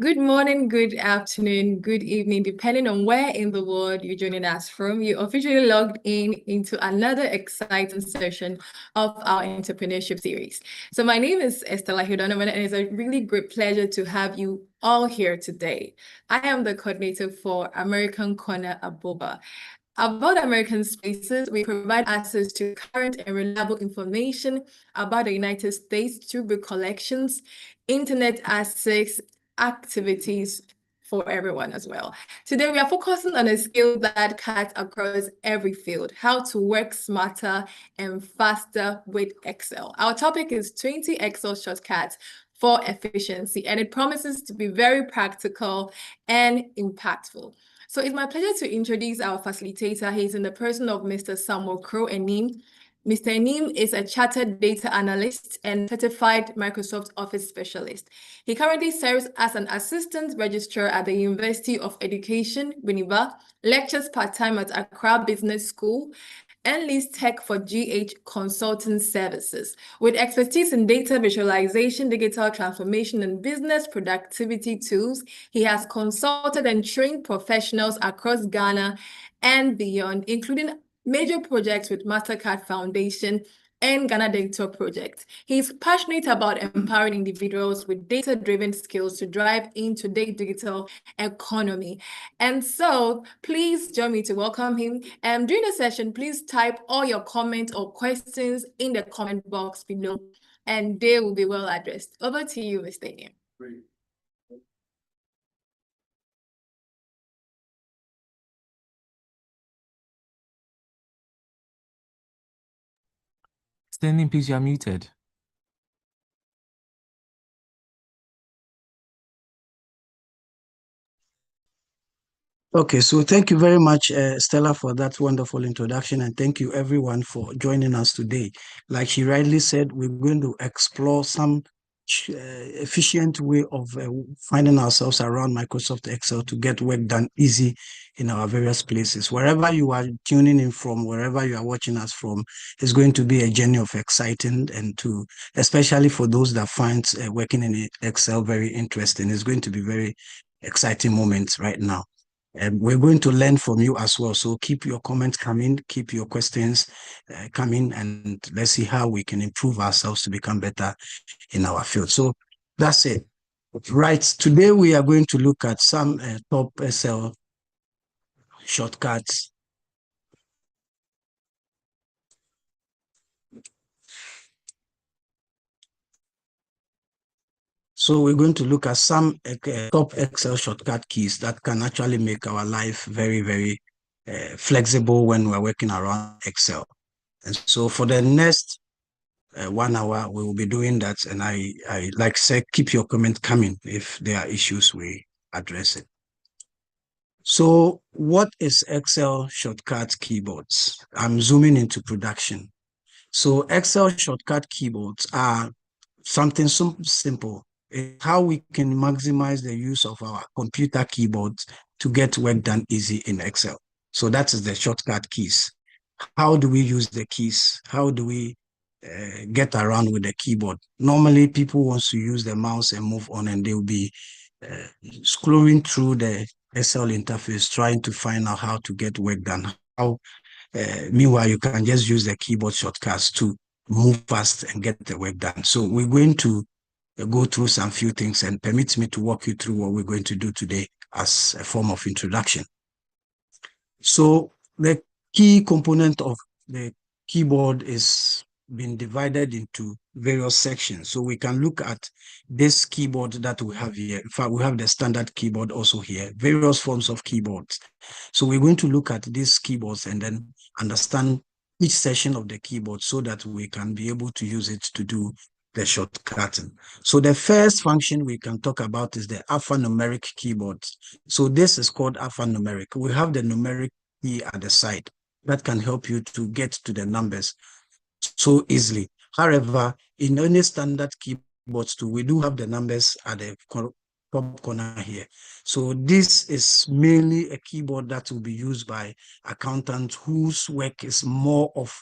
Good morning, good afternoon, good evening, depending on where in the world you're joining us from. You officially logged in into another exciting session of our entrepreneurship series. So my name is Estella Donovan, and it's a really great pleasure to have you all here today. I am the coordinator for American Corner Aboba. About American Spaces, we provide access to current and reliable information about the United States through book collections, internet access, activities for everyone as well. Today, we are focusing on a skill that cuts across every field, how to work smarter and faster with Excel. Our topic is 20 Excel shortcuts for efficiency, and it promises to be very practical and impactful. So it's my pleasure to introduce our facilitator. He's in the person of Mr. Samuel Crow Enim. Mr. Enim is a chartered data analyst and certified Microsoft Office specialist. He currently serves as an assistant registrar at the University of Education, Winneba, lectures part-time at Accra Business School, and leads tech for GH Consulting Services. With expertise in data visualization, digital transformation, and business productivity tools, he has consulted and trained professionals across Ghana and beyond, including major projects with Mastercard Foundation and Ghana Digital Project. He's passionate about empowering individuals with data-driven skills to drive into today's digital economy. And so please join me to welcome him. During the session, please type all your comments or questions in the comment box below, and they will be well addressed. Over to you, Mr. Enim. Great. Standing, please, you are muted. Okay, so thank you very much, Stella, for that wonderful introduction, and thank you everyone for joining us today. Like she rightly said, we're going to explore some efficient way of finding ourselves around Microsoft Excel to get work done easy in our various places. Wherever you are tuning in from, wherever you are watching us from, it's going to be a journey of exciting, and especially for those that find working in Excel very interesting. It's going to be very exciting moments right now. And we're going to learn from you as well. So keep your comments coming, keep your questions coming, and let's see how we can improve ourselves to become better in our field. So that's it. Right. Today we are going to look at some top Excel shortcuts. So we're going to look at some top Excel shortcut keys that can actually make our life very, very flexible when we're working around Excel. And so for the next 1 hour, we will be doing that. And I like say, keep your comment coming if there are issues, we address it. So what is Excel shortcut keyboards? I'm zooming into production. So Excel shortcut keyboards are something so simple. It's how we can maximize the use of our computer keyboards to get work done easy in Excel. So that is the shortcut keys. How do we use the keys? How do we get around with the keyboard? Normally, people want to use the mouse and move on, and they'll be scrolling through the Excel interface, trying to find out how to get work done. Meanwhile, you can just use the keyboard shortcuts to move fast and get the work done. So we're going to go through some few things, and permit me to walk you through what we're going to do today as a form of introduction. So the key component of the keyboard is been divided into various sections. So we can look at this keyboard that we have here. In fact, we have the standard keyboard also here, various forms of keyboards. So we're going to look at these keyboards and then understand each section of the keyboard so that we can be able to use it to do the shortcutting. So the first function we can talk about is the alphanumeric keyboard. So this is called alphanumeric. We have the numeric key at the side that can help you to get to the numbers so easily. However, in any standard keyboards too, we do have the numbers at the top corner here. So this is mainly a keyboard that will be used by accountants whose work is more of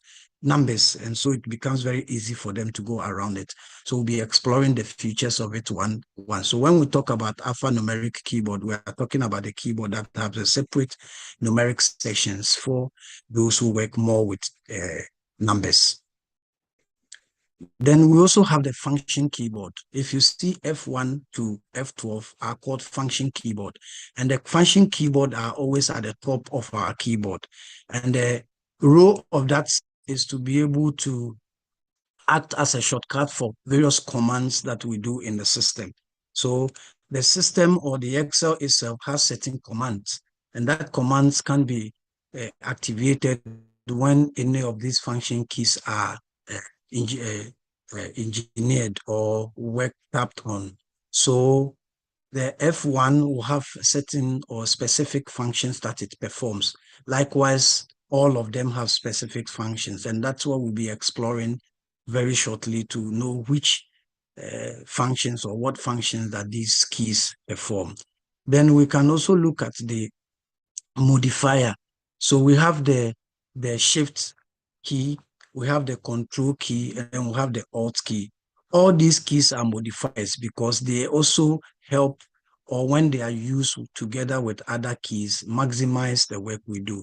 numbers, and so it becomes very easy for them to go around it. So we'll be exploring the features of it one. So when we talk about alphanumeric keyboard, we are talking about a keyboard that has a separate numeric sections for those who work more with numbers. Then we also have the function keyboard. If you see F1 to F12 are called function keyboard, and the function keyboard are always at the top of our keyboard. And the role of that is to be able to act as a shortcut for various commands that we do in the system. So the system or the Excel itself has certain commands, and that commands can be activated when any of these function keys are engineered or worked on. So the F1 will have certain or specific functions that it performs. Likewise, all of them have specific functions, and that's what we'll be exploring very shortly to know which functions or what functions that these keys perform. Then we can also look at the modifier. So we have the shift key, we have the control key, and then we have the alt key. All these keys are modifiers because they also help, or when they are used together with other keys, maximize the work we do.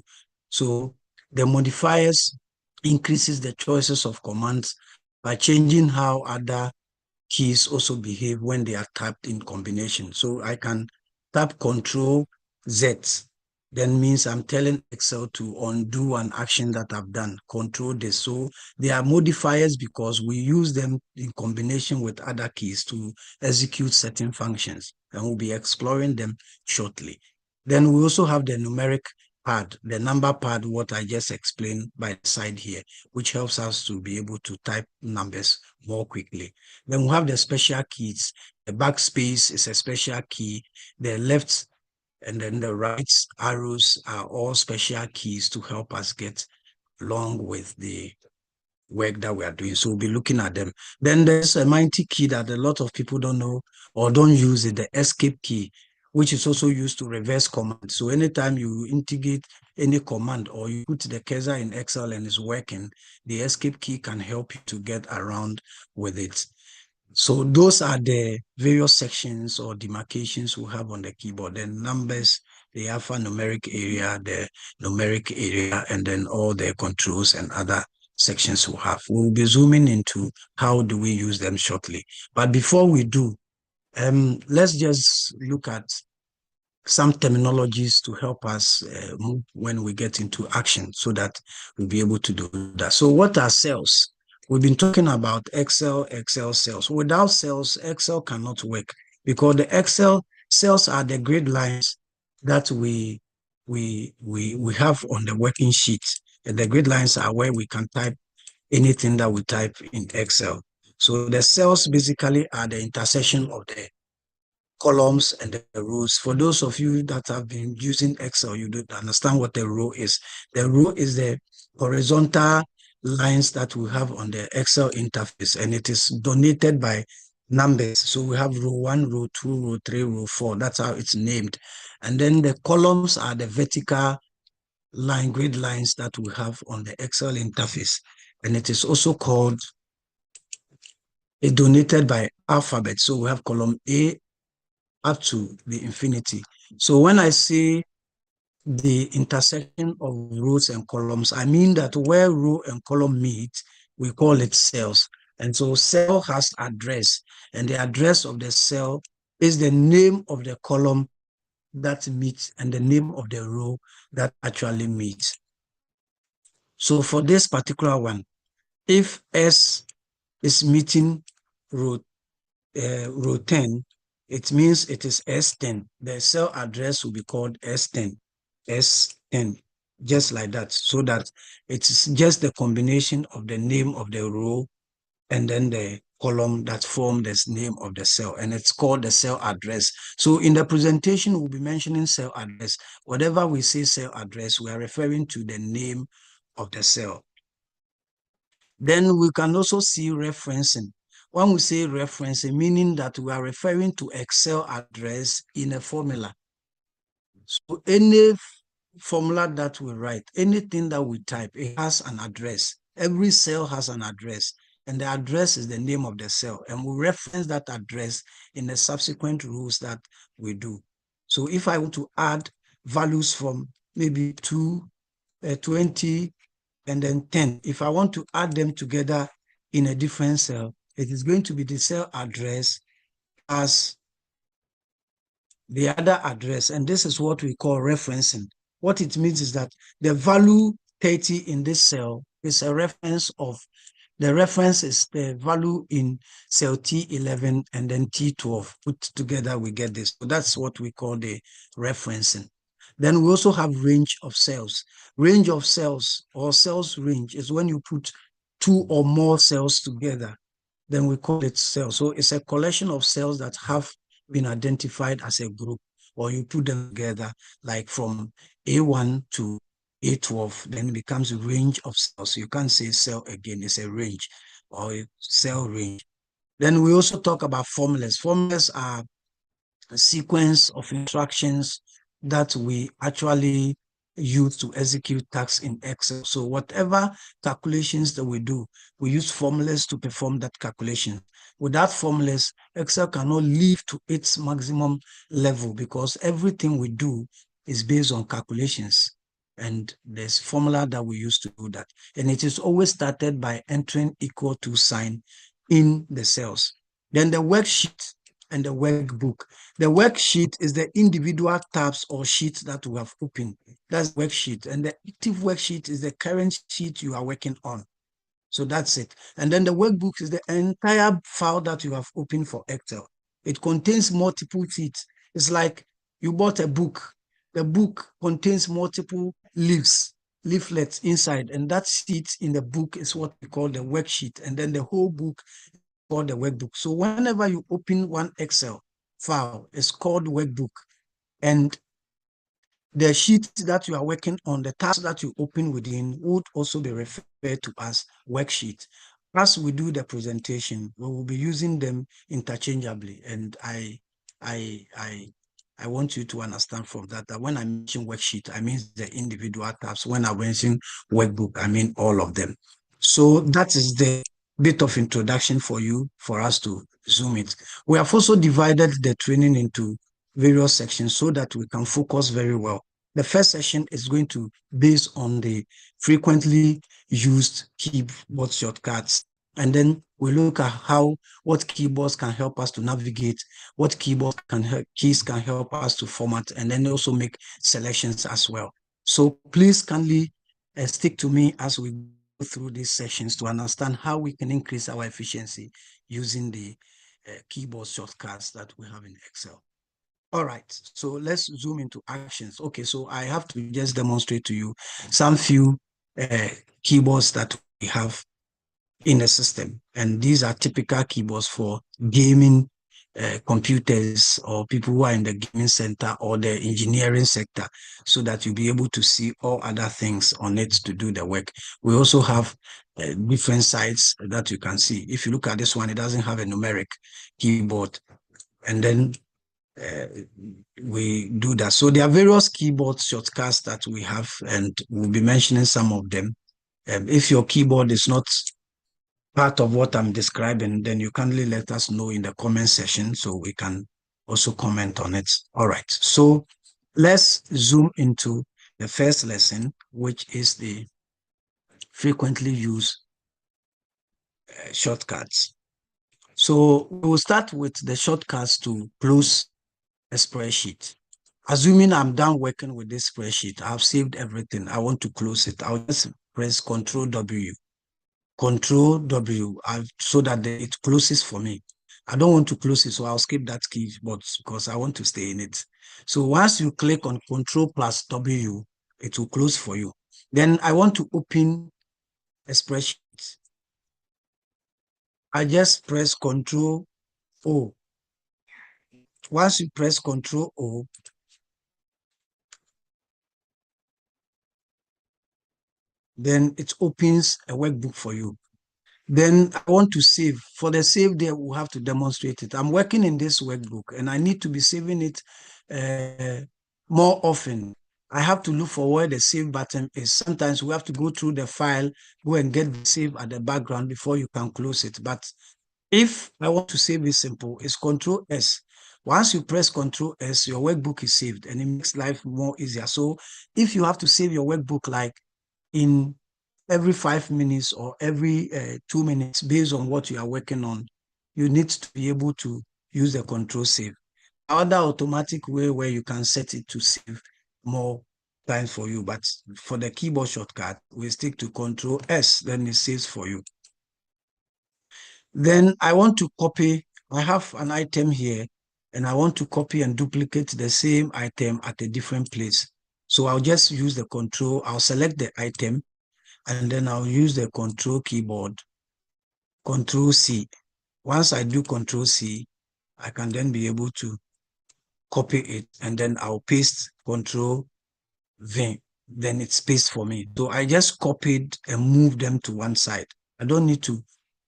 So the modifiers increases the choices of commands by changing how other keys also behave when they are tapped in combination. So I can tap Control Z, then means I'm telling Excel to undo an action that I've done, control this. So they are modifiers because we use them in combination with other keys to execute certain functions, and we'll be exploring them shortly. Then we also have the numeric pad, the number pad, what I just explained by the side here, which helps us to be able to type numbers more quickly. Then we have the special keys. The backspace is a special key. The left and then the right arrows are all special keys to help us get along with the work that we are doing. So we'll be looking at them. Then there's a mighty key that a lot of people don't know or don't use it, the escape key, which is also used to reverse command. So anytime you integrate any command or you put the cursor in Excel and it's working, the escape key can help you to get around with it. So those are the various sections or demarcations we have on the keyboard. The numbers, the alphanumeric area, the numeric area, and then all the controls and other sections we have. We'll be zooming into how do we use them shortly. But before we do, let's just look at some terminologies to help us move when we get into action so that we'll be able to do that. So what are cells? We've been talking about Excel cells. Without cells, Excel cannot work because the Excel cells are the grid lines that we have on the working sheet. And the grid lines are where we can type anything that we type in Excel. So the cells basically are the intersection of the columns and the rows. For those of you that have been using Excel, you don't understand what a row is. The row is the horizontal lines that we have on the Excel interface, and it is donated by numbers. So we have row 1, row 2, row 3, row 4. That's how it's named. And then the columns are the vertical line, grid lines that we have on the Excel interface. And it is also called donated by alphabet. So we have column A up to the infinity. So when I say the intersection of rows and columns, I mean that where row and column meet, we call it cells. And so cell has address, and the address of the cell is the name of the column that meets and the name of the row that actually meets. So for this particular one, if S is meeting row 10, it means it is S10. The cell address will be called S10, S10, just like that, so that it's just the combination of the name of the row and then the column that form this name of the cell, and it's called the cell address. So in the presentation, we'll be mentioning cell address. Whatever we say cell address, we are referring to the name of the cell. Then we can also see referencing. When we say referencing, meaning that we are referring to Excel address in a formula. So any formula that we write, anything that we type, it has an address. Every cell has an address, and the address is the name of the cell. And we reference that address in the subsequent rules that we do. So if I want to add values from maybe 2, 20, and then 10, if I want to add them together in a different cell, it is going to be the cell address as the other address. And this is what we call referencing. What it means is that the value 30 in this cell is a reference of, the reference is the value in cell T11 and then T12. Put together, we get this. So that's what we call the referencing. Then we also have range of cells. Range of cells or cells range is when you put 2 or more cells together, then we call it cell. So it's a collection of cells that have been identified as a group, or you put them together like from A1 to A12, then it becomes a range of cells. You can't say cell again, it's a range or a cell range. Then we also talk about formulas. Formulas are a sequence of instructions that we actually use to execute tasks in Excel. So whatever calculations that we do, we use formulas to perform that calculation. Without formulas, Excel cannot live to its maximum level because everything we do is based on calculations. And there's formula that we use to do that. And it is always started by entering equal to sign in the cells. Then the worksheet and the workbook. The worksheet is the individual tabs or sheets that we have opened. That's worksheet. And the active worksheet is the current sheet you are working on. So that's it. And then the workbook is the entire file that you have opened for Excel. It contains multiple sheets. It's like you bought a book. The book contains multiple leaflets inside, and that sheet in the book is what we call the worksheet. And then the whole book called the workbook. So whenever you open one Excel file, it's called workbook. And the sheet that you are working on, the task that you open within would also be referred to as worksheet. As we do the presentation, we will be using them interchangeably. And I want you to understand from that when I mention worksheet, I mean the individual tabs. When I mention workbook, I mean all of them. So that is the bit of introduction for us to zoom it. We have also divided the training into various sections so that we can focus very well. The first section is going to base on the frequently used keyboard shortcuts. And then we look at what keyboards can help us to navigate, what keys can help us to format, and then also make selections as well. So please kindly stick to me as we go through these sessions to understand how we can increase our efficiency using the keyboard shortcuts that we have in Excel. All right, so let's zoom into actions. Okay, so I have to just demonstrate to you some few keyboards that we have in the system. And these are typical keyboards for gaming computers or people who are in the gaming center or the engineering sector, so that you'll be able to see all other things on it to do the work. We also have different sides that you can see. If you look at this one, it doesn't have a numeric keyboard. And then we do that. So there are various keyboard shortcuts that we have, and we'll be mentioning some of them. If your keyboard is not part of what I'm describing, then you kindly let us know in the comment section so we can also comment on it. All right, so let's zoom into the first lesson, which is the frequently used shortcuts. So we will start with the shortcuts to close a spreadsheet. Assuming I'm done working with this spreadsheet, I've saved everything. I want to close it. I'll just press Control W. Control W so that it closes for me. I don't want to close it, so I'll skip that keyboard because I want to stay in it. So once you click on Control plus W, it will close for you. Then I want to open a spreadsheet. I just press Control O. Once you press Control O, then it opens a workbook for you. Then I want to save. For the save there, we'll have to demonstrate it. I'm working in this workbook and I need to be saving it more often. I have to look for where the save button is. Sometimes we have to go through the file, go and get the save at the background before you can close it. But if I want to save it simple, it's Control S. Once you press Control S, your workbook is saved and it makes life more easier. So if you have to save your workbook like in every 5 minutes or every 2 minutes based on what you are working on, you need to be able to use the Control Save. Other automatic way where you can set it to save more time for you, but for the keyboard shortcut, we stick to Control S, then it saves for you. Then I want to copy, I have an item here, and I want to copy and duplicate the same item at a different place. So I'll just use the control, I'll select the item, and then I'll use the control keyboard, Control C. Once I do Control C, I can then be able to copy it, and then I'll paste Control V. Then it's paste for me. So I just copied and moved them to one side. I don't need to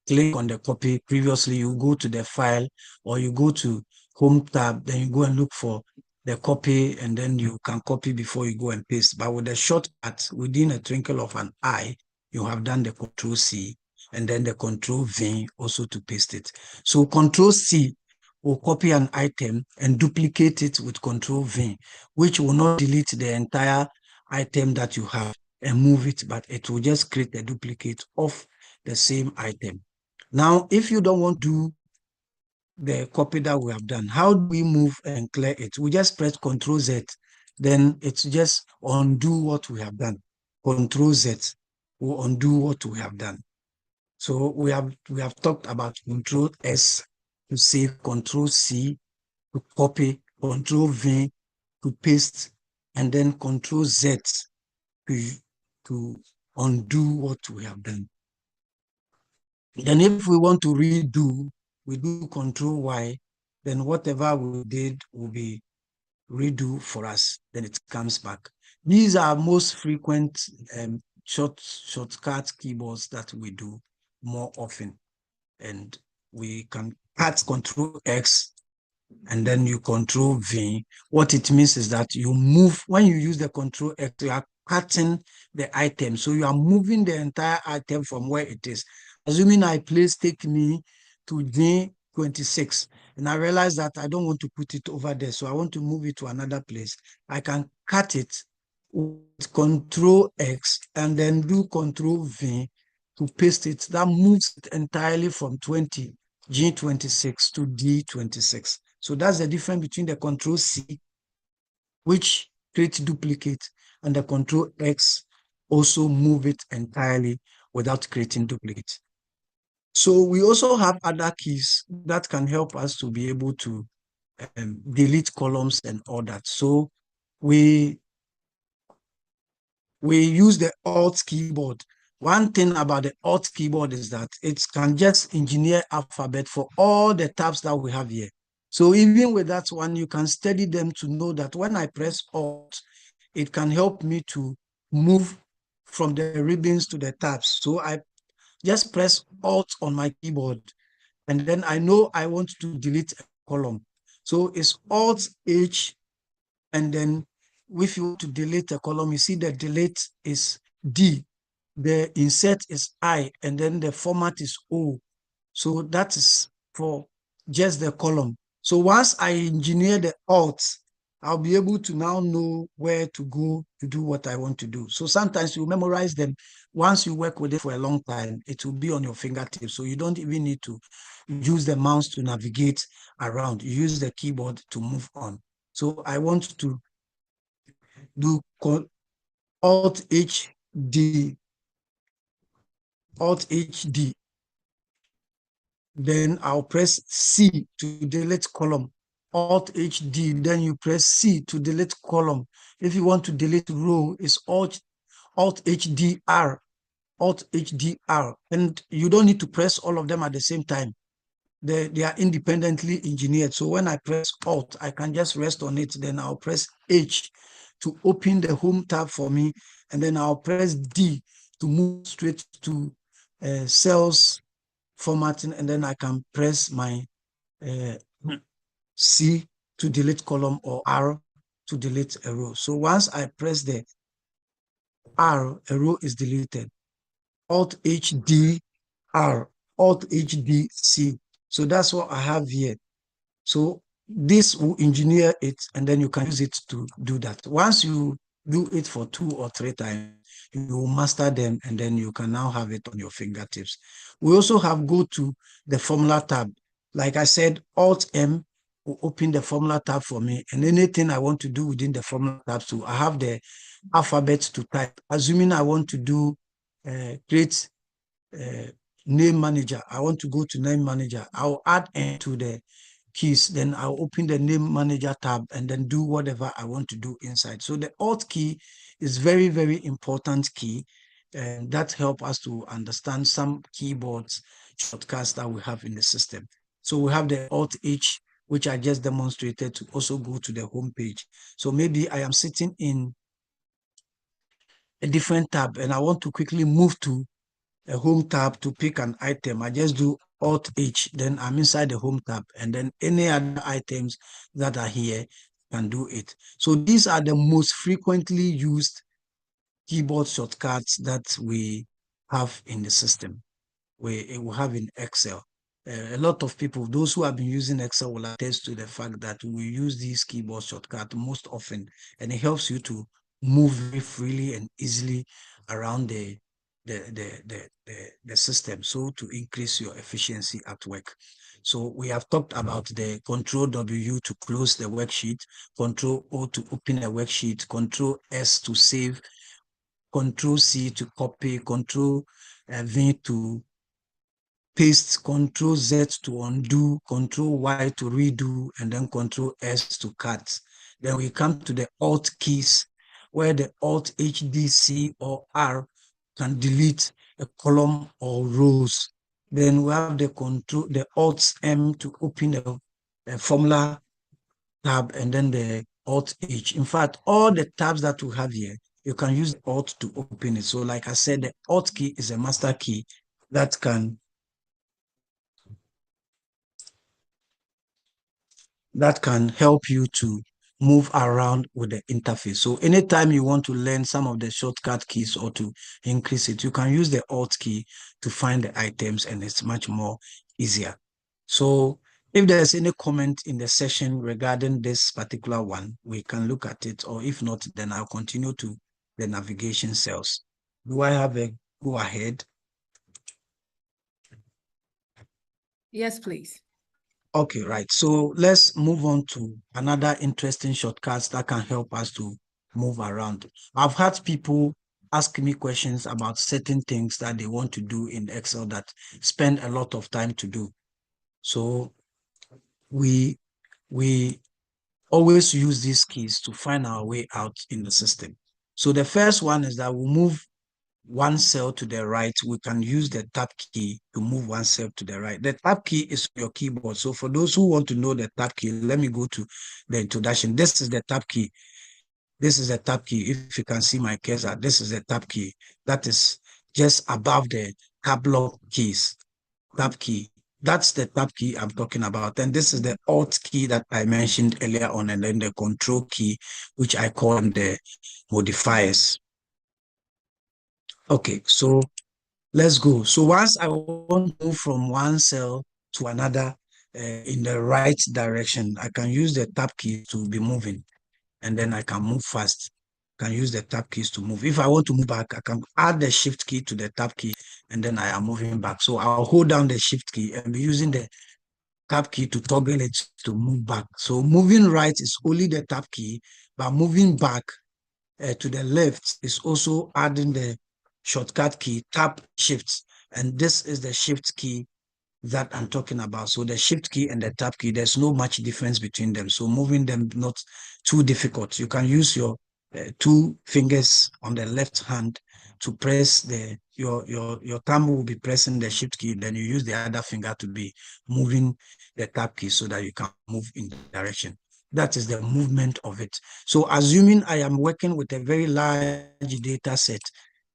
click on the copy. Previously, you go to the file or you go to Home tab, then you go and look for the copy, and then you can copy before you go and paste. But with the shortcut, within a twinkle of an eye, you have done the Control C and then the Control V also to paste it. So Control C will copy an item and duplicate it with Control V, which will not delete the entire item that you have and move it, but it will just create a duplicate of the same item. Now, if you don't want to do the copy that we have done, how do we move and clear it? We just press Control Z, then it's just undo what we have done. Control Z will undo what we have done. So we have talked about Control S to save, Control C to copy, Control V to paste, and then Control Z to undo what we have done. Then if we want to redo, we do Control Y, then whatever we did will be redo for us, then it comes back. These are most frequent shortcut keyboards that we do more often. And we can cut Control X and then you Control V. What it means is that you move, when you use the Control X, you are cutting the item. So you are moving the entire item from where it is. Assuming I take me to J26, and I realize that I don't want to put it over there, so I want to move it to another place. I can cut it with Control X and then do Control V to paste it. That moves it entirely from G26 to D26. So that's the difference between the Control C, which creates duplicate, and the Control X also move it entirely without creating duplicate. So we also have other keys that can help us to be able to delete columns and all that. So we use the Alt keyboard. One thing about the Alt keyboard is that it can just engineer alphabet for all the tabs that we have here. So even with that one, you can study them to know that when I press Alt, it can help me to move from the ribbons to the tabs. So I just press Alt on my keyboard, and then I know I want to delete a column. So it's Alt H, and then if you want to delete a column, you see the delete is D, the insert is I, and then the format is O. So that is for just the column. So once I engineer the Alt, I'll be able to now know where to go to do what I want to do. So sometimes you memorize them. Once you work with it for a long time, it will be on your fingertips. So you don't even need to use the mouse to navigate around. You use the keyboard to move on. So I want to do Alt HD, Alt HD. Then I'll press C to delete column. Alt HD, then you press C to delete column. If you want to delete row, it's Alt HDR, Alt HDR. And you don't need to press all of them at the same time. They are independently engineered. So when I press Alt, I can just rest on it. Then I'll press H to open the Home tab for me. And then I'll press D to move straight to cells formatting. And then I can press my C to delete column, or R to delete a row. So once I press the R, a row is deleted. Alt H D R, Alt H D C. So that's what I have here. So this will engineer it, and then you can use it to do that. Once you do it for 2 or 3 times, you will master them, and then you can now have it on your fingertips. We also have go to the formula tab. Like I said, Alt M will open the formula tab for me, and anything I want to do within the formula tab, so I have the alphabet to type. Assuming I want to do create name manager, I want to go to name manager, I'll add N to the keys, then I'll open the name manager tab and then do whatever I want to do inside. So the Alt key is very, very important key, and that help us to understand some keyboards shortcuts that we have in the system. So we have the Alt H, which I just demonstrated, to also go to the home page. So maybe I am sitting in a different tab and I want to quickly move to a home tab to pick an item. I just do Alt H, then I'm inside the home tab, and then any other items that are here can do it. So these are the most frequently used keyboard shortcuts that we have in the system. We have in Excel. A lot of people, those who have been using Excel, will attest to the fact that we use these keyboard shortcuts most often, and it helps you to move very freely and easily around the system, so to increase your efficiency at work. So we have talked about the Control W to close the worksheet, Control O to open a worksheet, Control S to save, Control C to copy, Control V to paste, Control Z to undo, Control Y to redo, and then Control S to cut. Then we come to the Alt keys, where the Alt H, D, C, or R can delete a column or rows. Then we have the Alt M to open a formula tab, and then the Alt H. In fact, all the tabs that we have here, you can use Alt to open it. So like I said, the Alt key is a master key that can help you to move around with the interface. So anytime you want to learn some of the shortcut keys or to increase it, you can use the Alt key to find the items, and it's much more easier. So if there's any comment in the session regarding this particular one, we can look at it, or if not, then I'll continue to the navigation cells. Do I have a go ahead? Yes, please. Okay, right. So let's move on to another interesting shortcuts that can help us to move around. I've had people ask me questions about certain things that they want to do in Excel that spend a lot of time to do. So we always use these keys to find our way out in the system. So the first one is that we move one cell to the right. We can use the tab key to move one cell to the right. The tab key is your keyboard. So for those who want to know the tab key, let me go to the introduction. This is the tab key. This is the tab key. If you can see my cursor, this is the tab key. That is just above the tab lock keys. Tab key. That's the tab key I'm talking about. And this is the Alt key that I mentioned earlier on, and then the Control key, which I call the modifiers. Okay, so let's go. So once I want to move from one cell to another in the right direction, I can use the tab key to be moving, and then I can move fast. I can use the tab keys to move. If I want to move back, I can add the shift key to the tab key, and then I am moving back. So I'll hold down the shift key and be using the tab key to toggle it to move back. So moving right is only the tab key, but moving back to the left is also adding the shortcut key, tab shift. And this is the shift key that I'm talking about. So the shift key and the tab key, there's no much difference between them. So moving them not too difficult. You can use your 2 fingers on the left hand to press your thumb will be pressing the shift key. Then you use the other finger to be moving the tab key so that you can move in the direction. That is the movement of it. So assuming I am working with a very large data set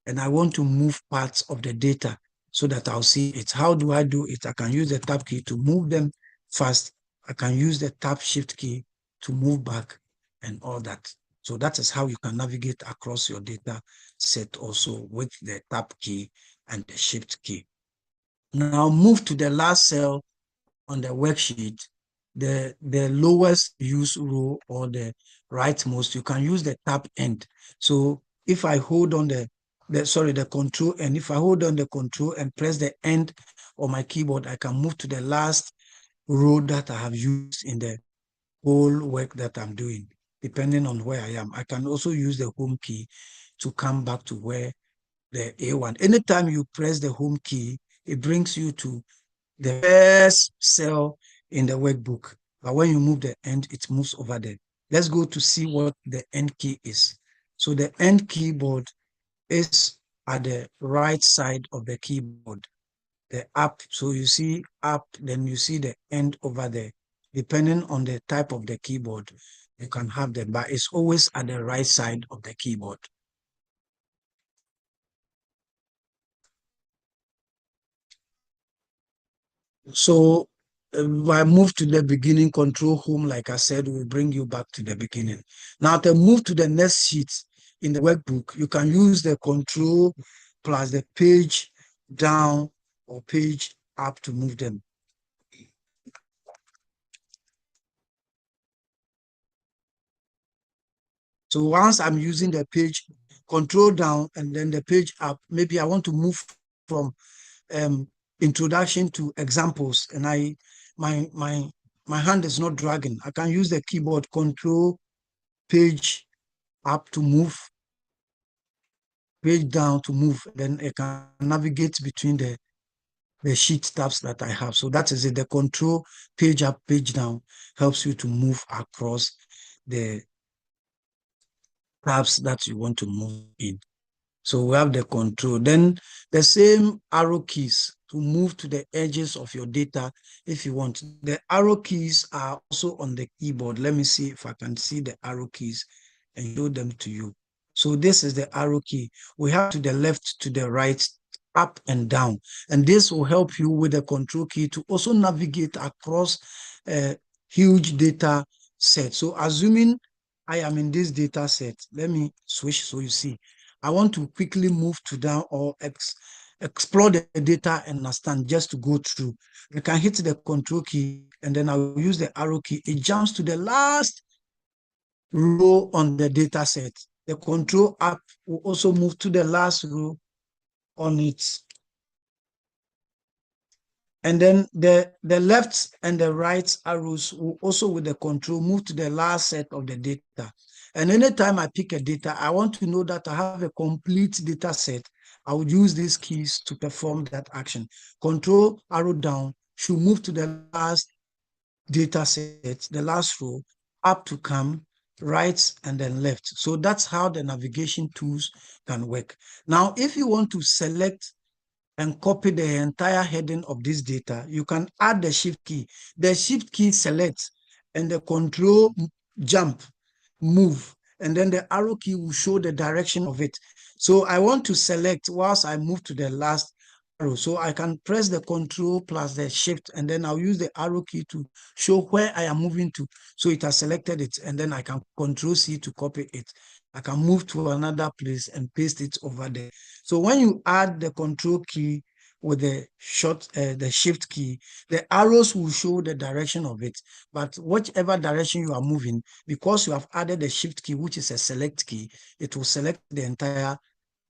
and I want to move parts of the data so that I'll see it. How do I do it? I can use the tab key to move them fast. I can use the tab shift key to move back. and all that. So that is how you can navigate across your data set also with the tab key and the shift key. Now move to the last cell on the worksheet, the lowest used row or the rightmost. You can use the tab end. So if I hold on the control end, if I hold on the control and press the end on my keyboard, I can move to the last row that I have used in the whole work that I'm doing, depending on where I am. I can also use the home key to come back to where the A1. Anytime you press the home key, it brings you to the first cell in the workbook. But when you move the end, it moves over there. Let's go to see what the end key is. So the end keyboard is at the right side of the keyboard, the up. So you see up, then you see the end over there. Depending on the type of the keyboard, you can have them, but it's always at the right side of the keyboard. So if I move to the beginning, control home, like I said, will bring you back to the beginning. Now to move to the next sheet in the workbook, you can use the control plus the page down or page up to move them. So once I'm using the page control down and then the page up, maybe I want to move from introduction to examples, and my hand is not dragging. I can use the keyboard control page up to move, page down to move. Then I can navigate between the sheet tabs that I have. So that is it. The control page up, page down helps you to move across the tabs that you want to move in. So we have the control. Then the same arrow keys to move to the edges of your data if you want. The arrow keys are also on the keyboard. Let me see if I can see the arrow keys and show them to you. So this is the arrow key. We have to the left, to the right, up and down. And this will help you with the control key to also navigate across a huge data set. So assuming I am in this data set, let me switch so you see. I want to quickly move to down or explore the data and understand just to go through. I can hit the control key and then I'll use the arrow key. It jumps to the last row on the data set. The control up will also move to the last row on it. And then the left and the right arrows will also with the control move to the last set of the data. And anytime I pick a data, I want to know that I have a complete data set. I would use these keys to perform that action. Control arrow down should move to the last data set, the last row, up to come, right and then left. So that's how the navigation tools can work. Now, if you want to select and copy the entire heading of this data, you can add the shift key. The shift key selects and the control jump, move, and then the arrow key will show the direction of it. So I want to select whilst I move to the last arrow. So I can press the control plus the shift, and then I'll use the arrow key to show where I am moving to. So it has selected it, and then I can control C to copy it. I can move to another place and paste it over there. So when you add the control key with the shift key, the arrows will show the direction of it. But whichever direction you are moving, because you have added the shift key, which is a select key, it will select the entire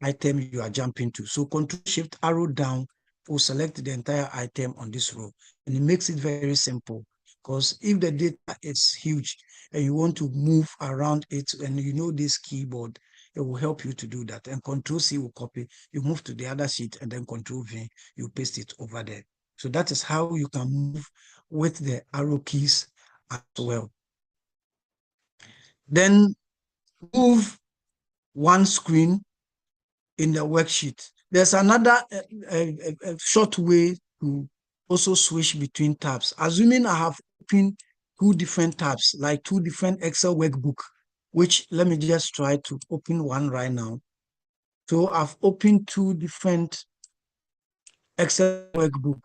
item you are jumping to. So control shift arrow down will select the entire item on this row. And it makes it very simple, because if the data is huge and you want to move around it and you know this keyboard, it will help you to do that. And control C will copy, you move to the other sheet, and then control V, you paste it over there. So that is how you can move with the arrow keys as well. Then move one screen in the worksheet. There's another short way to also switch between tabs. Assuming I have opened two different tabs, like two different Excel workbook, which let me just try to open one right now. So I've opened two different Excel workbook,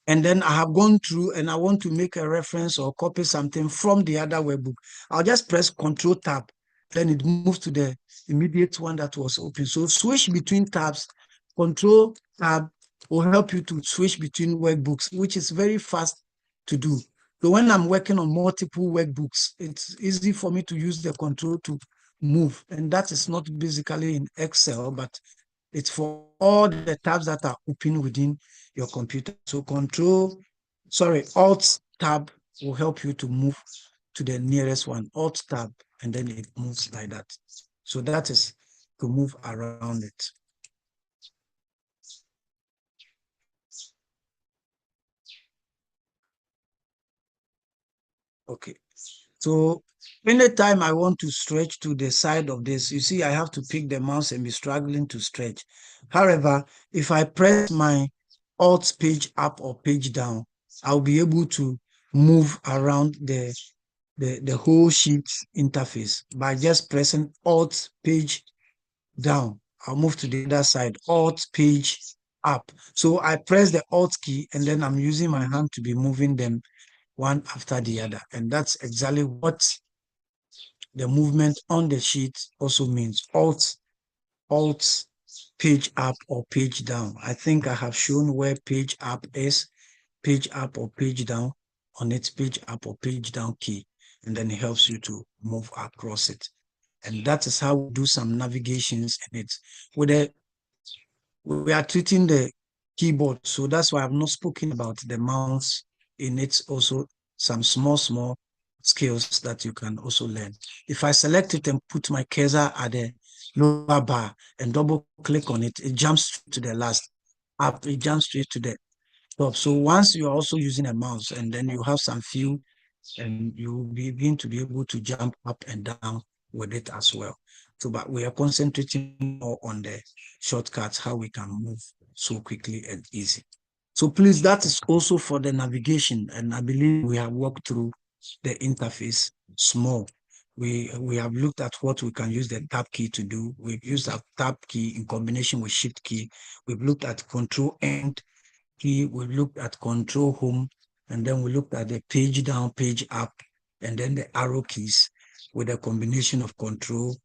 and then I have gone through and I want to make a reference or copy something from the other workbook, I'll just press Control Tab. Then it moves to the immediate one that was open. So switch between tabs. Control Tab will help you to switch between workbooks, which is very fast to do. So when I'm working on multiple workbooks, it's easy for me to use the control to move. And that is not basically in Excel, but it's for all the tabs that are open within your computer. So Alt Tab will help you to move to the nearest one, Alt Tab, and then it moves like that. So that is to move around it. Okay, so anytime I want to stretch to the side of this, you see, I have to pick the mouse and be struggling to stretch. However, if I press my Alt page up or page down, I'll be able to move around the whole sheet interface by just pressing Alt page down. I'll move to the other side, Alt page up. So I press the Alt key and then I'm using my hand to be moving them one after the other. And that's exactly what the movement on the sheet also means. Alt page up or page down. I think I have shown where page up is, page up or page down on its page up or page down key. And then it helps you to move across it. And that is how we do some navigations in it. We are treating the keyboard, so that's why I've not spoken about the mouse in it. Also, some small skills that you can also learn. If I select it and put my cursor at the lower bar and double click on it, it jumps to the last up, it jumps straight to the top. So once you're also using a mouse and then you have some feel, and you'll begin to be able to jump up and down with it as well. So, but we are concentrating more on the shortcuts, how we can move so quickly and easy. So please, that is also for the navigation. And I believe we have walked through the interface small. We have looked at what we can use the tab key to do. We've used that tab key in combination with shift key. We've looked at control end key. We've looked at control home. And then we looked at the page down, page up, and then the arrow keys with a combination of control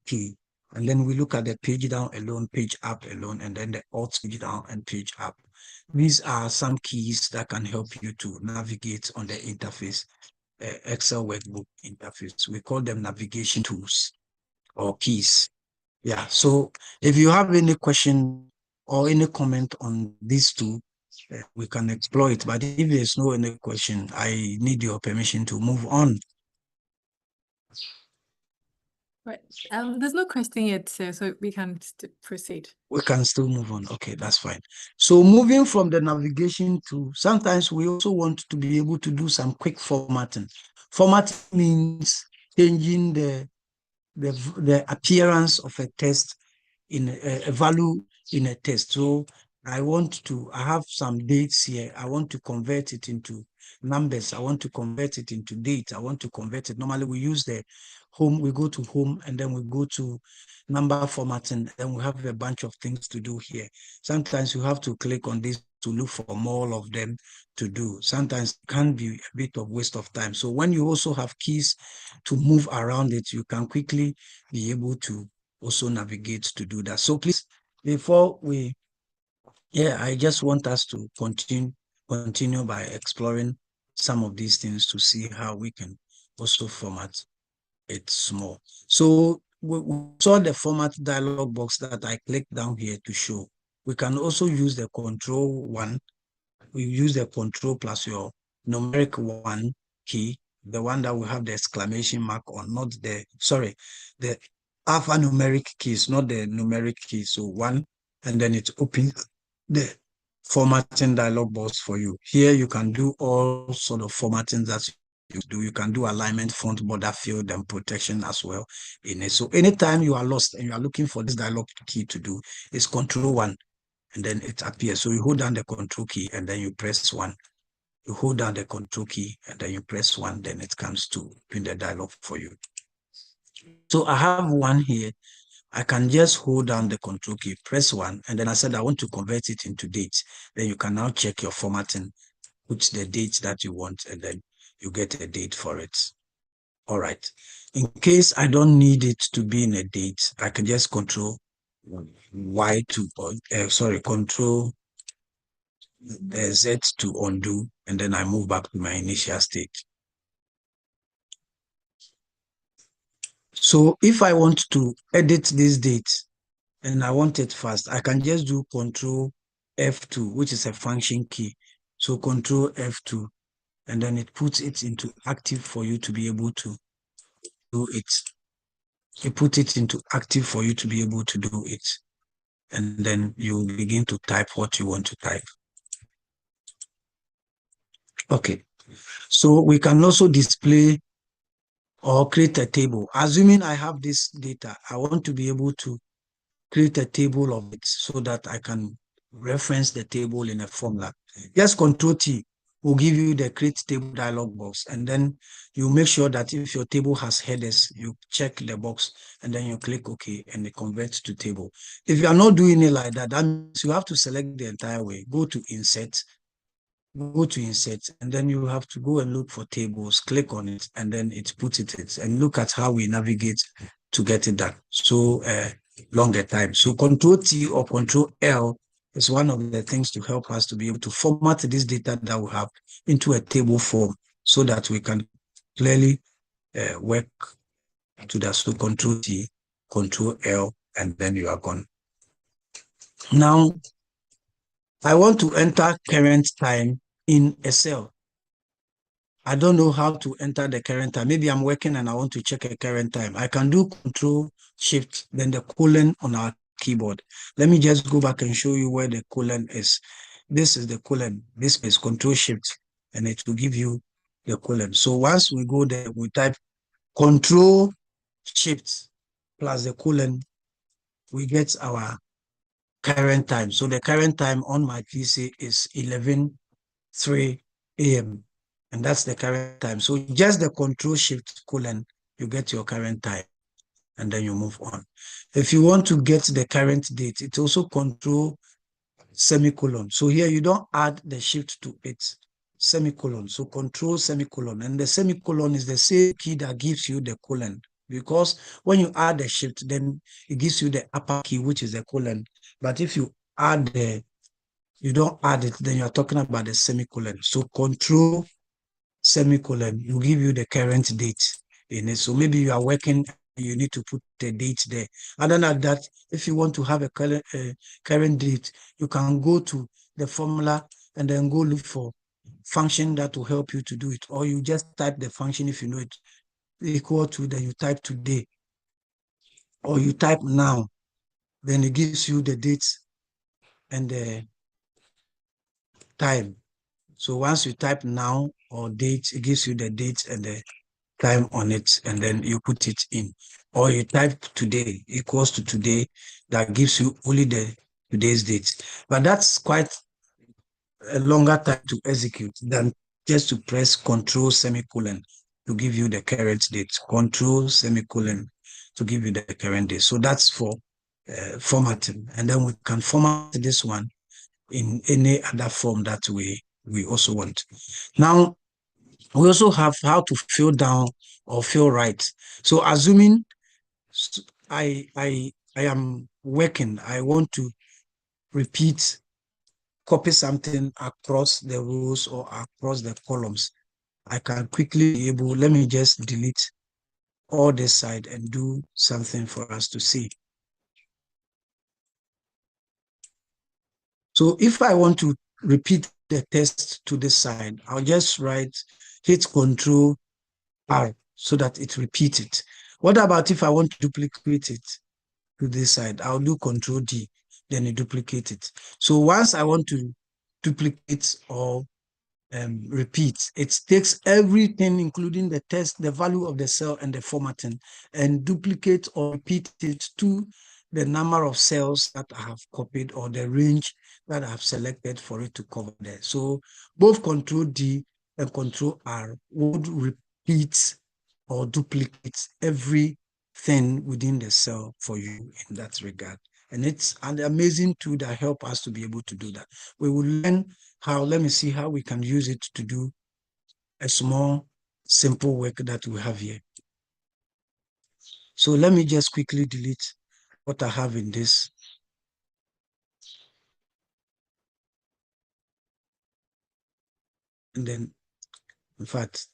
key. And then we look at the page down alone, page up alone, and then the alt page down and page up. These are some keys that can help you to navigate on the interface, Excel workbook interface. We call them navigation tools or keys. Yeah, so if you have any question or any comment on these two, we can explore it. But if there's no any question, I need your permission to move on. Right. There's no question yet, sir, so we can proceed. We can still move on. Okay, that's fine. So moving from the navigation to, sometimes we also want to be able to do some quick formatting. Formatting means changing the appearance of a text in a value in a text. So I have some dates here. I want to convert it into numbers. I want to convert it into date. I want to convert it. Normally we use the home, we go to home and then we go to number formatting. Then we have a bunch of things to do here. Sometimes you have to click on this to look for more of them to do. Sometimes it can be a bit of waste of time. So when you also have keys to move around it, you can quickly be able to also navigate to do that. So please, before I just want us to continue by exploring some of these things to see how we can also format it small. So we saw the format dialog box that I clicked down here to show. We can also use the control one. We use the control plus your numeric one key, the one that will have the exclamation mark on, not the alphanumeric keys, not the numeric key. So one, and then it opens the formatting dialog box for you. Here you can do all sort of formatting that you do. You can do alignment, font, border, field, and protection as well in it. So anytime you are lost and you are looking for this dialog key to do, it's control one, and then it appears. So you hold down the control key and then you press one. You hold down the control key and then you press one, then it comes to open the dialog for you. So I have one here. I can just hold down the control key, press one, and then I said I want to convert it into date. Then you can now check your formatting put the date that you want, and then you get a date for it. All right. In case I don't need it to be in a date, I can just control Y to, control Z to undo, and then I move back to my initial state. So if I want to edit this date and I want it fast, I can just do Control F2, which is a function key. So Control F2, and then it puts it into active for you to be able to do it. You put it into active for you to be able to do it. And then you begin to type what you want to type. Okay. So we can also display or create a table. Assuming I have this data, I want to be able to create a table of it so that I can reference the table in a formula. Just Control T will give you the create table dialog box, and then you make sure that if your table has headers, you check the box and then you click OK and it converts to table. If you are not doing it like that, that means you have to select the entire way. Go to Insert, and then you have to go and look for tables, click on it, and then it puts it, and look at how we navigate to get it done. So longer time. So Control T or Control L is one of the things to help us to be able to format this data that we have into a table form so that we can clearly work to that. So Control T, Control L, and then you are gone. Now, I want to enter current time in a cell. I don't know how to enter the current time. Maybe I'm working and I want to check a current time. I can do Control Shift, then the colon on our keyboard. Let me just go back and show you where the colon is. This is the colon. This is Control Shift, and it will give you the colon. So once we go there, we type Control Shift plus the colon, we get our current time. So the current time on my PC is 11:03 a.m. and that's the current time. So just the Control Shift colon, you get your current time, and then you move on. If you want to get the current date, it's also Control semicolon. So here you don't add the shift to it, semicolon. So Control semicolon, and the semicolon is the same key that gives you the colon, because when you add the shift, then it gives you the upper key, which is the colon. But if you add you don't add it, then you're talking about the semicolon. So Control semicolon will give you the current date in it. So maybe you are working, you need to put the date there. Other than that, if you want to have a current date, you can go to the formula and then go look for function that will help you to do it. Or you just type the function if you know it, equal to, then you type today. Or you type now, then it gives you the date and the time. So once you type now or date, it gives you the date and the time on it, and then you put it in. Or you type today equals to today, that gives you only the today's date. But that's quite a longer time to execute than just to press Control semicolon to give you the current date. Control semicolon to give you the current date. So that's for formatting. And then we can format this one in any other form that we also want. Now, we also have how to fill down or fill right. So assuming I am working, I want to repeat, copy something across the rows or across the columns, I can quickly be able, let me just delete all this side and do something for us to see. So if I want to repeat the text to this side, I'll just hit Control R so that it repeats it. What about if I want to duplicate it to this side? I'll do Control D, then it duplicate it. So once I want to duplicate or repeat, it takes everything, including the text, the value of the cell, and the formatting, and duplicate or repeat it to the number of cells that I have copied or the range that I have selected for it to cover there. So both Control D and Control R would repeat or duplicate everything within the cell for you in that regard. And it's an amazing tool that helps us to be able to do that. We will learn how, let me see how we can use it to do a small, simple work that we have here. So let me just quickly delete what I have in this. And then, in fact,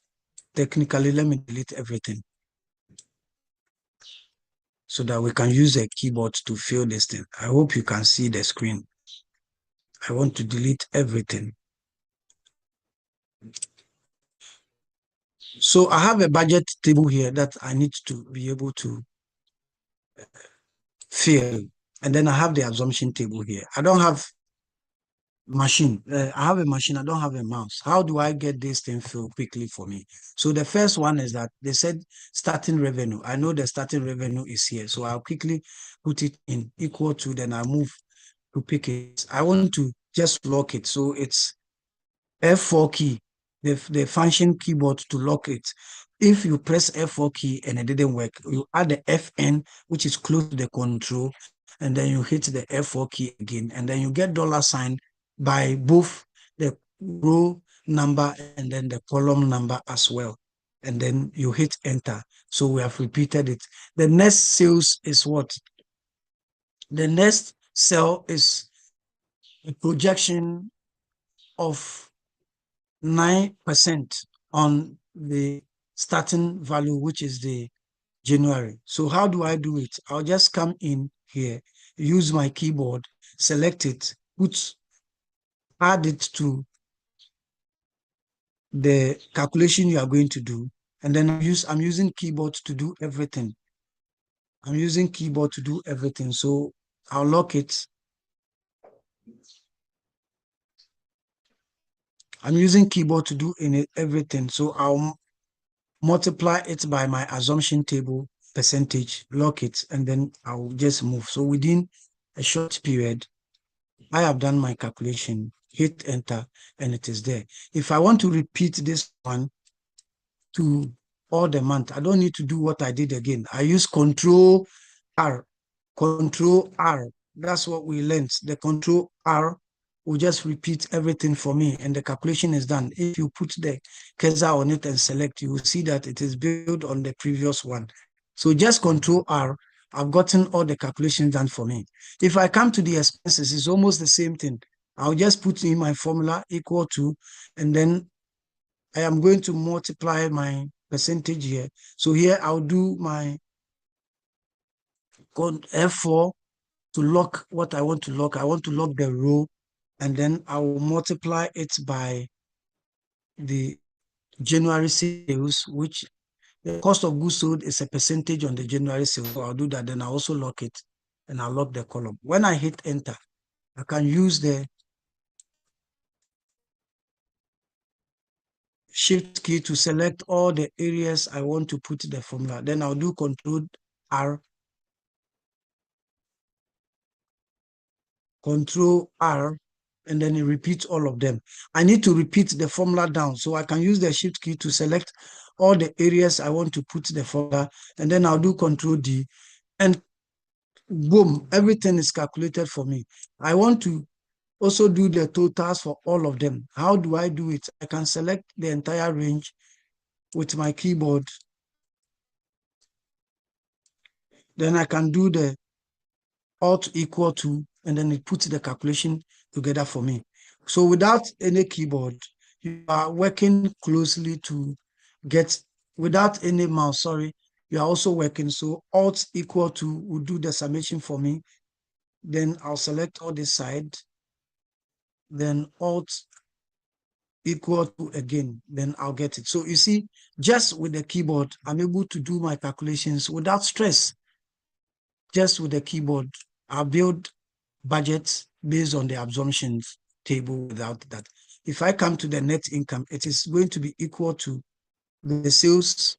technically, let me delete everything so that we can use a keyboard to fill this thing. I hope you can see the screen. I want to delete everything. So I have a budget table here that I need to be able to fill. And then I have the assumption table here. I don't have machine. I have a machine. I don't have a mouse. How do I get this thing filled quickly for me? So the first one is that they said starting revenue. I know the starting revenue is here. So I'll quickly put it in equal to, then I move to pick it. I want to just lock it. So it's F4 key, the function keyboard to lock it. If you press F4 key and it didn't work, you add the FN, which is close to the control, and then you hit the F4 key again, and then you get $ by both the row number and then the column number as well. And then you hit enter. So we have repeated it. The next sales is what? The next cell is a projection of 9% on the starting value, which is the January. So how do I do it? I'll just come in here, use my keyboard, select it, add it to the calculation you are going to do. And then I'm using keyboard to do everything. I'm using keyboard to do everything. So I'll lock it. I'm using keyboard to do everything. So I'll multiply it by my assumption table percentage, lock it, and then I'll just move. So within a short period, I have done my calculation, hit enter, and it is there. If I want to repeat this one to all the month, I don't need to do what I did again. I use Control R, Control R. That's what we learned. The Control R will just repeat everything for me, and the calculation is done. If you put the cursor on it and select, you will see that it is built on the previous one. So just Control R, I've gotten all the calculations done for me. If I come to the expenses, it's almost the same thing. I'll just put in my formula equal to, and then I am going to multiply my percentage here. So here I'll do my F4 to lock what I want to lock. I want to lock the row, and then I will multiply it by the January sales, which the cost of goods sold is a percentage on the January sales. So I'll do that. Then I also lock it, and I'll lock the column. When I hit enter, I can use the shift key to select all the areas I want to put the formula. Then I'll do Control R, Control R, and then it repeats all of them. I need to repeat the formula down, so I can use the shift key to select all the areas I want to put the formula, and then I'll do Control D, and boom, everything is calculated for me. I want to also do the totals for all of them. How do I do it? I can select the entire range with my keyboard. Then I can do the Alt equal to, and then it puts the calculation together for me. So without any keyboard, you are working closely to get, without any mouse, sorry, you are also working. So Alt equal to will do the summation for me. Then I'll select all this side. Then Alt equal to again, then I'll get it. So you see, just with the keyboard, I'm able to do my calculations without stress. Just with the keyboard, I'll build budgets based on the assumptions table without that. If I come to the net income, it is going to be equal to the sales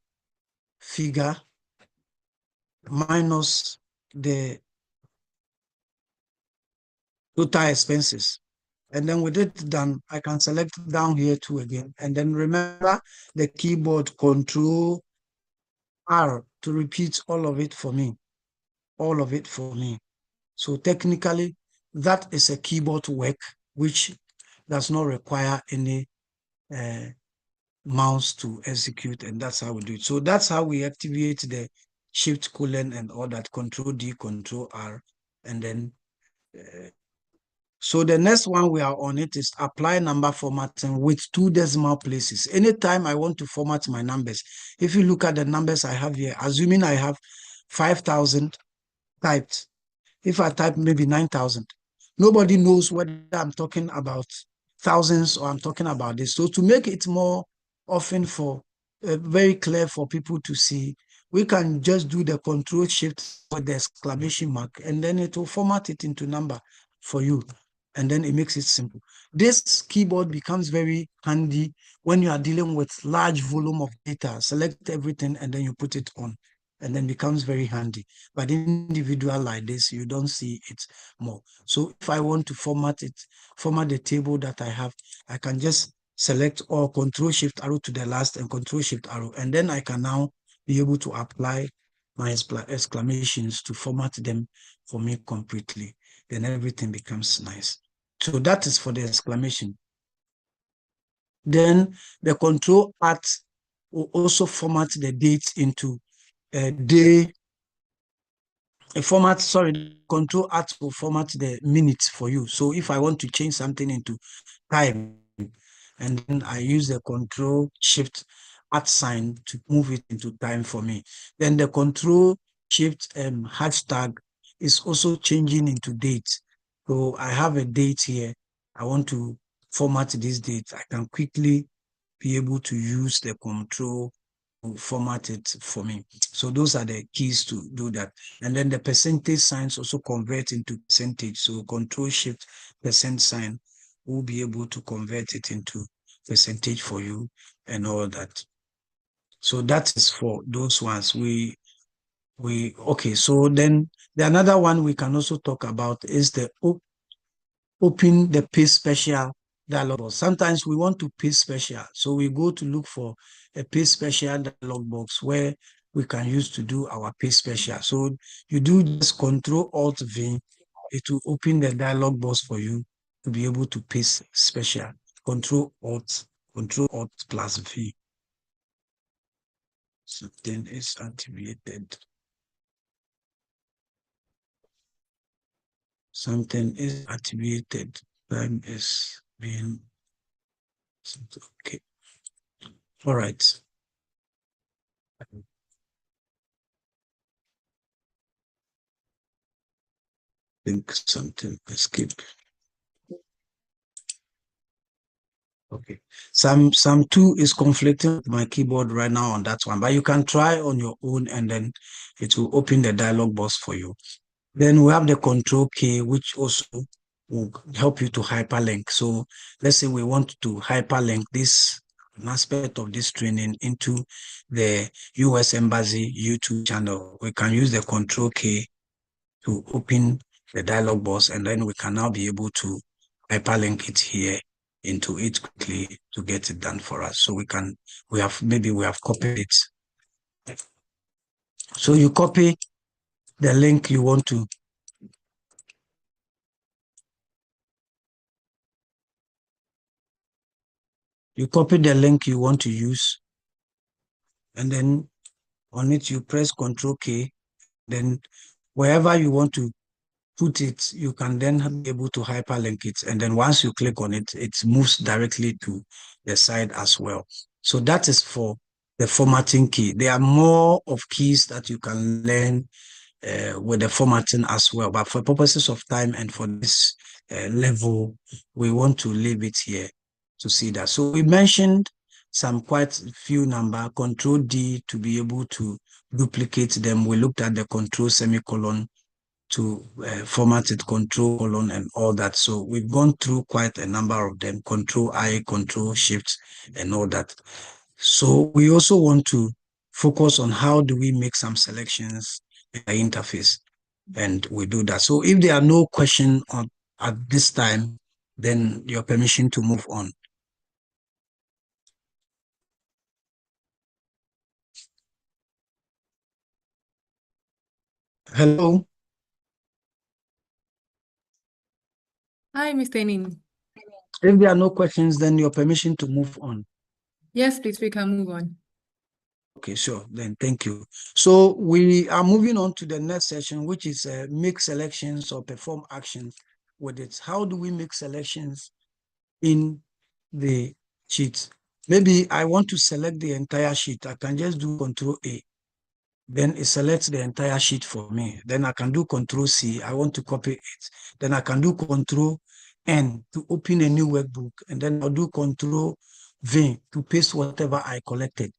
figure minus the total expenses. And then with it done, I can select down here too again. And then remember the keyboard Control R to repeat all of it for me. All of it for me. So technically, that is a keyboard work which does not require any mouse to execute, and that's how we do it. So that's how we activate the shift colon and all that, Control D, Control R, and then so the next one we are on it is apply number formatting with 2 decimal places. Anytime I want to format my numbers, if you look at the numbers I have here, assuming I have 5,000 typed, if I type maybe 9,000, nobody knows whether I'm talking about thousands or I'm talking about this. So to make it more often for very clear for people to see, we can just do the Control Shift with the exclamation mark, and then it will format it into number for you. And then it makes it simple. This keyboard becomes very handy when you are dealing with large volume of data. Select everything and then you put it on, and then becomes very handy. But individual like this, you don't see it more. So if I want to format it, format the table that I have, I can just select or Control Shift arrow to the last and Control Shift arrow, and then I can now be able to apply my exclamations to format them for me completely. Then everything becomes nice. So that is for the exclamation. Then the Control Alt will also format the date into a day, a format, sorry, Control Alt will format the minutes for you. So if I want to change something into time, and then I use the Control Shift at sign to move it into time for me. Then the Control Shift hashtag is also changing into date. So I have a date here. I want to format this date. I can quickly be able to use the control to format it for me. So those are the keys to do that. And then the percentage signs also convert into percentage. So Control Shift percent sign will be able to convert it into percentage for you and all that. So that is for those ones. Okay. So then the another one we can also talk about is the open the paste special dialog box. Sometimes we want to paste special, so we go to look for a paste special dialog box where we can use to do our paste special. So you do just Control Alt V, it will open the dialog box for you to be able to paste special. Control Alt plus V. So then it's activated. Something is activated. Time is being okay. All right. I think something escaped. Okay. Some two is conflicting with my keyboard right now on that one, but you can try on your own and then it will open the dialog box for you. Then we have the Control K, which also will help you to hyperlink. So let's say we want to hyperlink this an aspect of this training into the US Embassy YouTube channel. We can use the Control K to open the dialog box, and then we can now be able to hyperlink it here into it quickly to get it done for us. So we have copied it. So you copy the link you want to. You copy the link you want to use, and then on it you press Control K. Then wherever you want to put it, you can then be able to hyperlink it. And then once you click on it, it moves directly to the side as well. So that is for the formatting key. There are more of keys that you can learn with the formatting as well. But for purposes of time and for this level, we want to leave it here to see that. So we mentioned some quite few number, Control D to be able to duplicate them. We looked at the Control semicolon to format it, Control colon and all that. So we've gone through quite a number of them, Control I, Control Shift and all that. So we also want to focus on how do we make some selections in the interface, and we do that. So if there are no questions at this time, then your permission to move on. Hello? Hi, Mr. Nin. If there are no questions, then your permission to move on. Yes, please, we can move on. Okay, sure. Then thank you. So we are moving on to the next session, which is make selections or perform actions with it. How do we make selections in the sheet? Maybe I want to select the entire sheet. I can just do Control A. Then it selects the entire sheet for me. Then I can do Control C. I want to copy it. Then I can do Control N to open a new workbook. And then I'll do Control V to paste whatever I collected.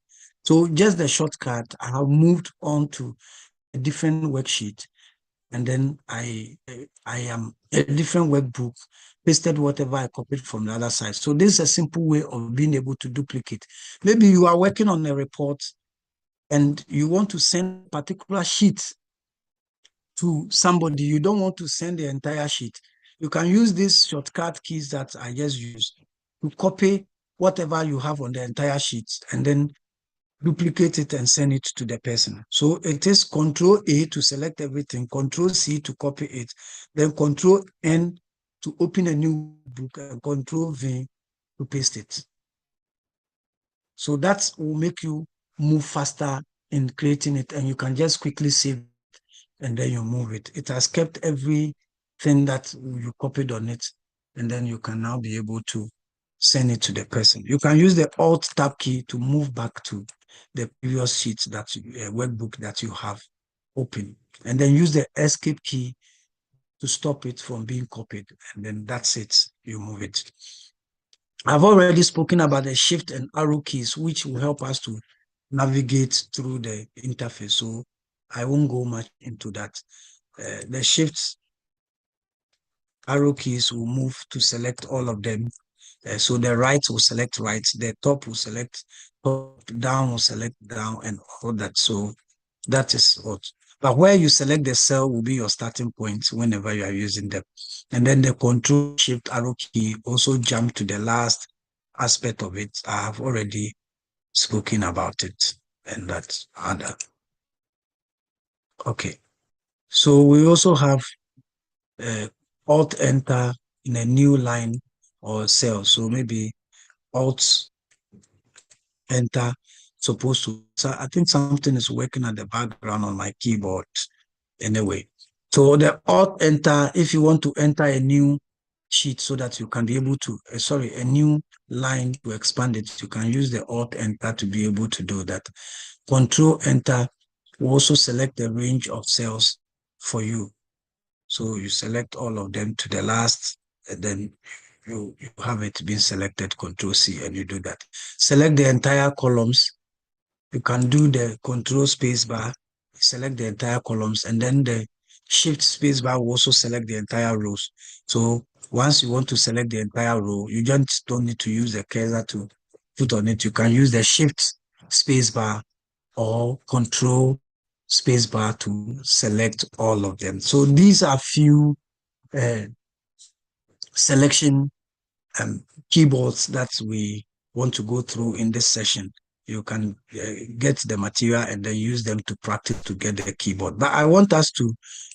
So just the shortcut, I have moved on to a different worksheet. And then I am a different workbook, pasted whatever I copied from the other side. So this is a simple way of being able to duplicate. Maybe you are working on a report and you want to send a particular sheet to somebody, you don't want to send the entire sheet. You can use these shortcut keys that I just used to copy whatever you have on the entire sheet and then duplicate it and send it to the person. So it is Control A to select everything, Control C to copy it, then Control N to open a new book, and Control V to paste it. So that will make you move faster in creating it, and you can just quickly save it and then you move it. It has kept everything that you copied on it, and then you can now be able to send it to the person. You can use the Alt Tab key to move back to the previous sheet that workbook that you have open, and then use the Escape key to stop it from being copied, and then that's it. You move it. I've already spoken about the Shift and arrow keys, which will help us to navigate through the interface. So I won't go much into that. The Shift arrow keys will move to select all of them. So the right will select right, the top will select top, down will select down, and all that. So that is what. But where you select the cell will be your starting point whenever you are using them. And then the Control Shift arrow key also jump to the last aspect of it. I have already spoken about it and that's other. Okay. So we also have Alt Enter in a new line or cell. So maybe Alt Enter supposed to, so I think something is working at the background on my keyboard anyway. So the Alt Enter, if you want to enter a new sheet so that you can be able to, a new line to expand it, you can use the Alt Enter to be able to do that. Control Enter will also select the range of cells for you. So you select all of them to the last, and then you have it being selected, Control C, and you do that. Select the entire columns. You can do the Control space bar, select the entire columns, and then the Shift space bar will also select the entire rows. So once you want to select the entire row, you just don't need to use the cursor to put on it. You can use the Shift space bar or Control space bar to select all of them. So these are few selection keyboards that we want to go through in this session. You can get the material and then use them to practice to get the keyboard. But I want us to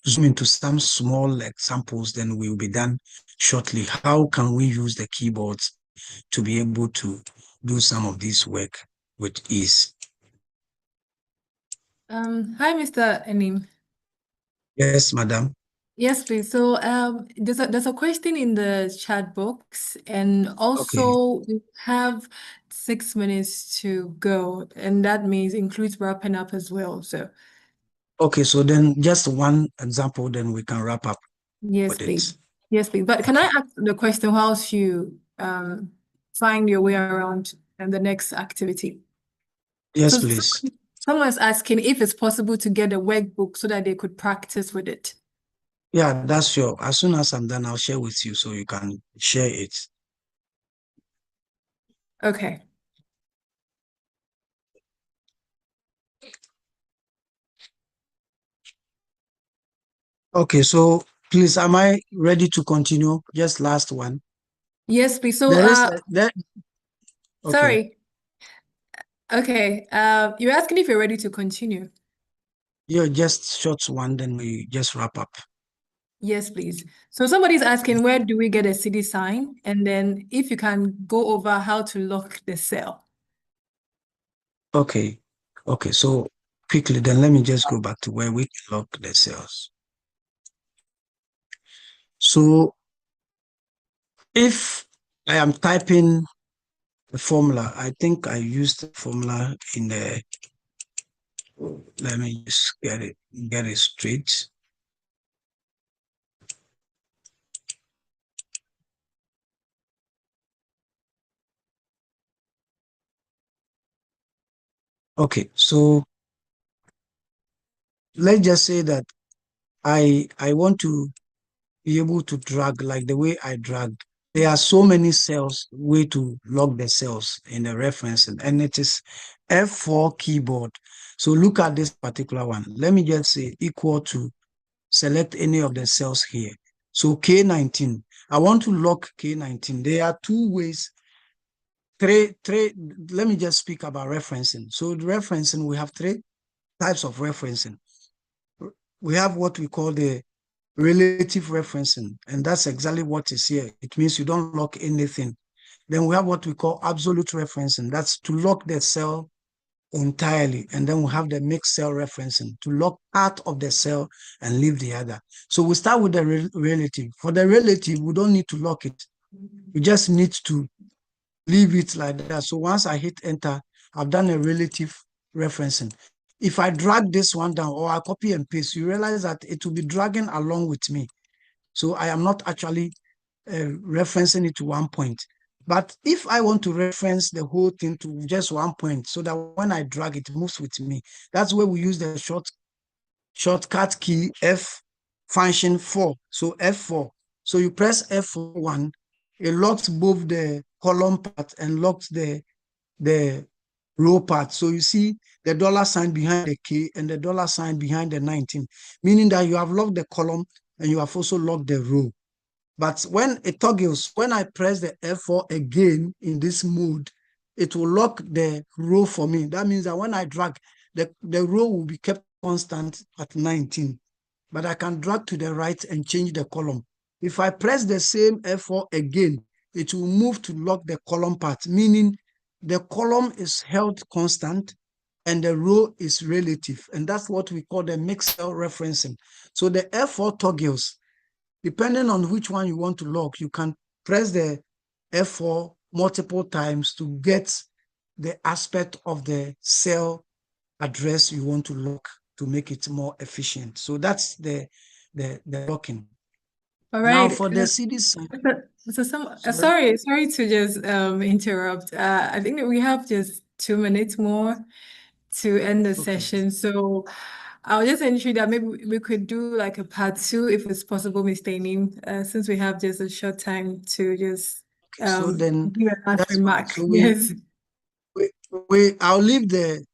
zoom into some small examples, then we'll be done shortly. How can we use the keyboards to be able to do some of this work with ease? Hi, Mr. Enim. Yes, madam. Yes, please. So there's a question in the chat box, and Okay. also we have 6 minutes to go, and that means includes wrapping up as well. So Okay, so then just one example, then we can wrap up yes, with please. it. Yes, please. But can I ask the question whilst you find your way around and the next activity? Yes, So please. someone's asking if it's possible to get a workbook so that they could practice with it. Yeah, that's sure. As soon as I'm done, I'll share with you so you can share it. Okay. Okay, so please, am I ready to continue? Just last one. Yes, please. So There is there. Okay. sorry. Okay. You're asking if you're ready to continue. Yeah, just short one, then we just wrap up. Yes, please. So somebody's asking, where do we get a CD sign? And then if you can go over how to lock the cell. Okay. Okay. So quickly, then let me just go back to where we can lock the cells. So if I am typing the formula, I think I used the formula in the, let me just get it straight. Okay, so let's just say that I want to be able to drag like the way I dragged. There are so many cells, way to lock the cells in the referencing, and it is F4 keyboard. So look at this particular one. Let me just say equal to, select any of the cells here. So K19, I want to lock K19. There are two ways. Let me just speak about referencing. So the referencing, we have three types of referencing. We have what we call the relative referencing, and that's exactly what is here. It means you don't lock anything. Then we have what we call absolute referencing. That's to lock the cell entirely. And then we have the mixed cell referencing, to lock part of the cell and leave the other. So we start with the relative. For the relative, we don't need to lock it. We just need to leave it like that. So once I hit enter, I've done a relative referencing. If I drag this one down or I copy and paste, you realize that it will be dragging along with me. So I am not actually referencing it to one point. But if I want to reference the whole thing to just one point so that when I drag it moves with me, that's where we use the shortcut key F function 4. So F4. So you press F1, it locks both the column part and locks the row part. So you see the dollar sign behind the K and the dollar sign behind the 19, meaning that you have locked the column and you have also locked the row. But when it toggles, when I press the F4 again in this mode, it will lock the row for me. That means that when I drag, the row will be kept constant at 19. But I can drag to the right and change the column. If I press the same F4 again, it will move to lock the column part, meaning the column is held constant and the row is relative. And that's what we call the mixed cell referencing. So the F4 toggles. Depending on which one you want to lock, you can press the F4 multiple times to get the aspect of the cell address you want to lock to make it more efficient. So that's the locking. All Now right. for the CD sign. Sorry to just interrupt. I think that we have just 2 minutes more to end the session. So I'll just ensure that maybe we could do like a part 2 if it's possible, Mr. Enim, since we have just a short time to just So then give a last remark. So Yes. I'll leave the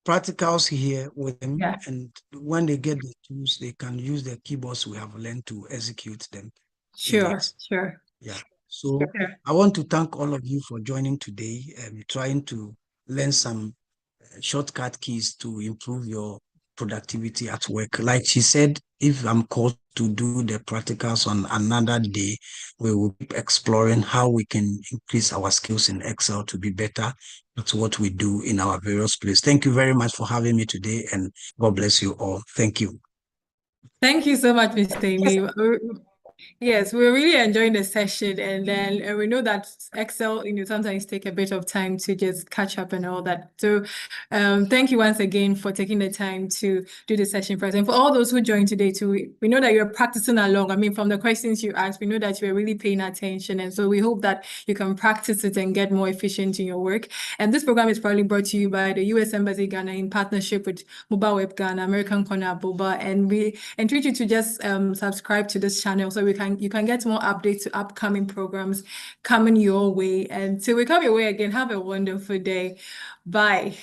practicals here with them, Yeah. and when they get the tools, they can use the keyboards we have learned to execute them. Sure. Yeah. So Sure. I want to thank all of you for joining today and trying to learn some shortcut keys to improve your productivity at work. Like she said, if I'm called to do the practicals on another day, we will keep exploring how we can increase our skills in Excel to be better at what we do in our various places. Thank you very much for having me today, and God bless you all. Thank you. Thank you so much, Mr. Enim. Yes, we're really enjoying the session, and then we know that Excel, sometimes take a bit of time to just catch up and all that. So, thank you once again for taking the time to do the session for us. And for all those who joined today too, we know that you're practicing along. I mean, from the questions you asked, we know that you're really paying attention, and so we hope that you can practice it and get more efficient in your work. And this program is probably brought to you by the U.S. Embassy Ghana in partnership with Mobile Web Ghana, American Corner Boba, and we encourage you to just subscribe to this channel so you can get more updates to upcoming programs coming your way. And till we come your way again, have a wonderful day. Bye.